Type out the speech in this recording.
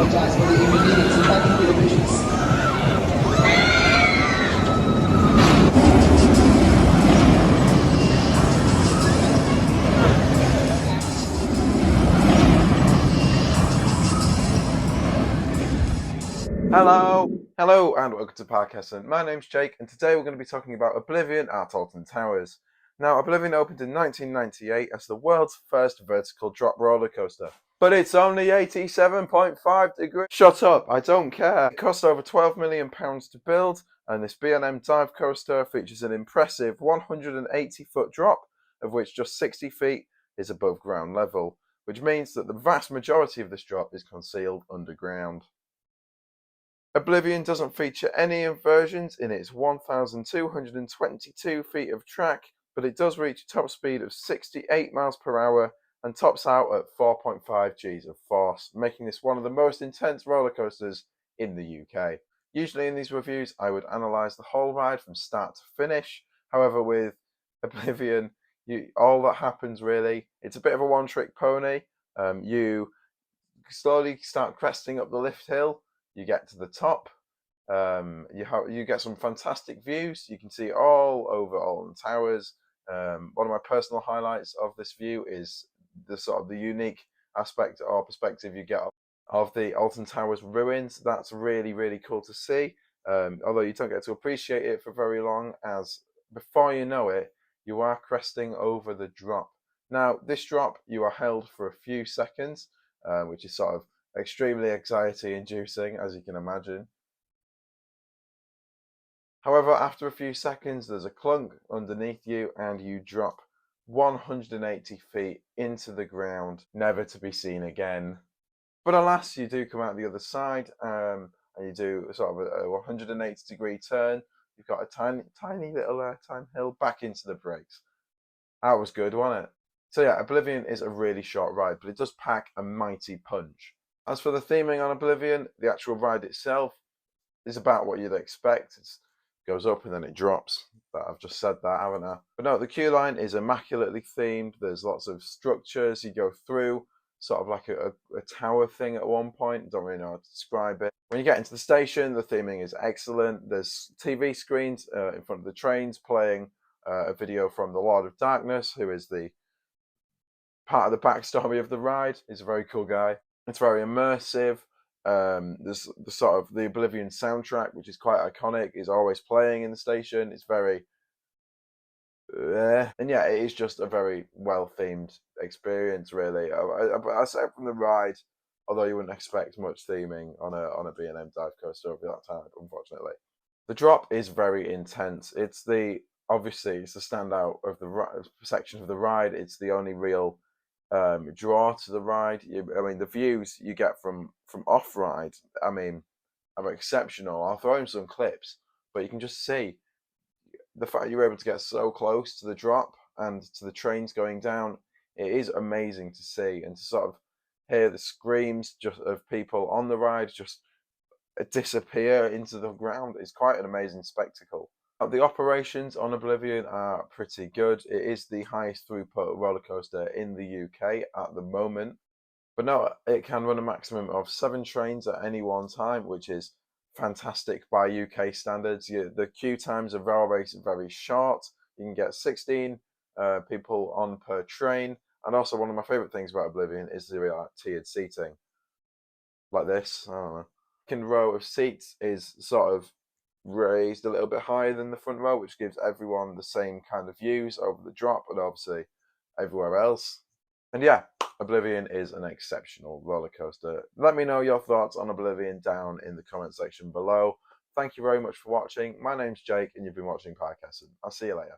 apologize for the inconvenience and thank you for your patience. Hello and welcome to Parkesson. My name's Jake and today we're going to be talking about Oblivion at Alton Towers. Now, Oblivion opened in 1998 as the world's first vertical drop roller coaster. But it's only 87.5 degrees. Shut up, I don't care. It cost over £12 million to build, and this B&M dive coaster features an impressive 180-foot drop, of which just 60 feet is above ground level, which means that the vast majority of this drop is concealed underground. Oblivion doesn't feature any inversions in its 1,222 feet of track, but it does reach a top speed of 68 miles per hour and tops out at 4.5 Gs of force, making this one of the most intense roller coasters in the UK. Usually in these reviews, I would analyse the whole ride from start to finish. However, with Oblivion, all that happens really, it's a bit of a one-trick pony. You slowly start cresting up the lift hill. You get to the top, you get some fantastic views. You can see all over Alton Towers. One of my personal highlights of this view is the sort of the unique aspect or perspective you get of the Alton Towers ruins. That's really, really cool to see, although you don't get to appreciate it for very long, as before you know it, you are cresting over the drop. Now, this drop, you are held for a few seconds, which is sort of extremely anxiety inducing, as you can imagine. However, after a few seconds, there's a clunk underneath you and you drop 180 feet into the ground, never to be seen again. But alas, you do come out the other side, and you do sort of a 180-degree turn. You've got a tiny little time hill back into the brakes. That was good, wasn't it? So yeah, Oblivion is a really short ride, but it does pack a mighty punch. As for the theming on Oblivion, the actual ride itself is about what you'd expect. It goes up and then it drops. But I've just said that, haven't I? But no, the queue line is immaculately themed. There's lots of structures you go through, sort of like a tower thing at one point. Don't really know how to describe it. When you get into the station, the theming is excellent. There's TV screens in front of the trains playing a video from the Lord of Darkness, who is the part of the backstory of the ride. He's a very cool guy. It's very immersive. There's the sort of the Oblivion soundtrack, which is quite iconic, is always playing in the station. It's very, and yeah, it is just a very well themed experience, really. Aside from the ride, although you wouldn't expect much theming on a B&M dive coaster over that time, unfortunately. The drop is very intense. Obviously it's the standout of the section of the ride. It's the only real draw to the ride. I mean, the views you get from off ride, I mean, are exceptional. I'll throw in some clips, but you can just see the fact you're able to get so close to the drop and to the trains going down. It is amazing to see, and to sort of hear the screams just of people on the ride just disappear into the ground is quite an amazing spectacle. The operations on Oblivion are pretty good. It is the highest throughput roller coaster in the UK at the moment. But no, it can run a maximum of 7 trains at any one time, which is fantastic by UK standards. The queue times are very short. You can get 16 people on per train. And also, one of my favourite things about Oblivion is the tiered seating. Like this, I don't know. The second row of seats is sort of raised a little bit higher than the front row, which gives everyone the same kind of views over the drop and obviously everywhere else. And yeah, Oblivion is an exceptional roller coaster. Let me know your thoughts on Oblivion down in the comment section below. Thank you very much for watching. My name's Jake and you've been watching Parkesson. I'll see you later.